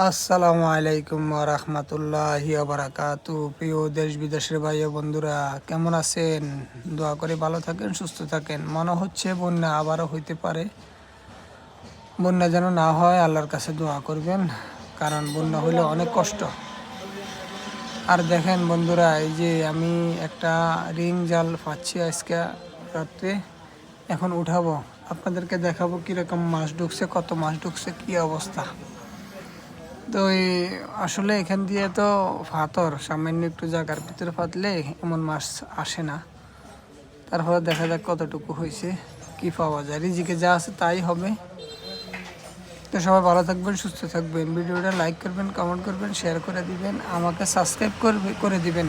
আসসালামু আলাইকুম ওয়া রাহমাতুল্লাহি ওয়া বারাকাতু। প্রিয় দেশ বিদেশের ভাই ও বন্ধুরা, কেমন আছেন? দোয়া করে ভালো থাকেন, সুস্থ থাকেন। মনে হচ্ছে বন্যা আবারও হইতে পারে। বন্যা যেন না হয়, আল্লাহর কাছে দোয়া করবেন, কারণ বন্যা হইলে অনেক কষ্ট। আর দেখেন বন্ধুরা, এই যে আমি একটা রিং জাল পাচ্ছি আজকে রাত্রে, এখন উঠাবো, আপনাদেরকে দেখাবো কীরকম মাছ ঢুকছে, কত মাছ ঢুকছে, কী অবস্থা। তো আসলে এখান দিয়ে তো পাথর, সামান্য একটু জায়গার ভিতরে পাতলে এমন মাছ আসে না। তারপরে দেখা যাক কতটুকু হয়েছে, কি পাওয়া যায়। রিজিকে যা আছে তাই হবে। তো সবাই ভালো থাকবেন, সুস্থ থাকবেন। ভিডিওটা লাইক করবেন, কমেন্ট করবেন, শেয়ার করে দিবেন, আমাকে সাবস্ক্রাইব করে দিবেন।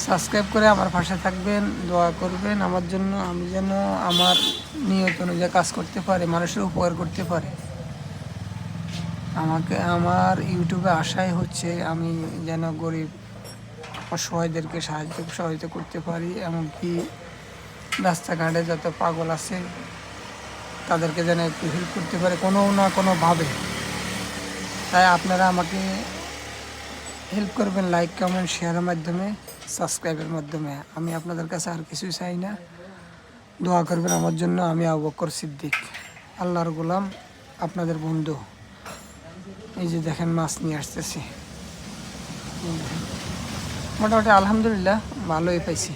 সাবস্ক্রাইব করে আমার পাশে থাকবেন, দোয়া করবেন আমার জন্য, আমি যেন আমার নিয়ত অনুযায়ী কাজ করতে পারি, মানুষের উপকার করতে পারি। আমার ইউটিউবে আশাই হচ্ছে আমি যেন গরিব অসহায়দেরকে সহায়তা করতে পারি, এমনকি রাস্তাঘাটে যত পাগল আছে তাদেরকে যেন একটু হেল্প করতে পারে কোনো না কোনোভাবে। তাই আপনারা আমাকে হেল্প করবেন লাইক, কমেন্ট, শেয়ারের মাধ্যমে, সাবস্ক্রাইবের মাধ্যমে। আমি আপনাদের কাছে আর কিছুই চাই না। দোয়া করবেন আমার জন্য। আমি আবু বকর সিদ্দিক, আল্লাহর গোলাম, আপনাদের বন্ধু। এই যে দেখেন মাছ নিয়ে আসতেছি, মোটামুটি আলহামদুলিল্লাহ ভালোই পাইছি।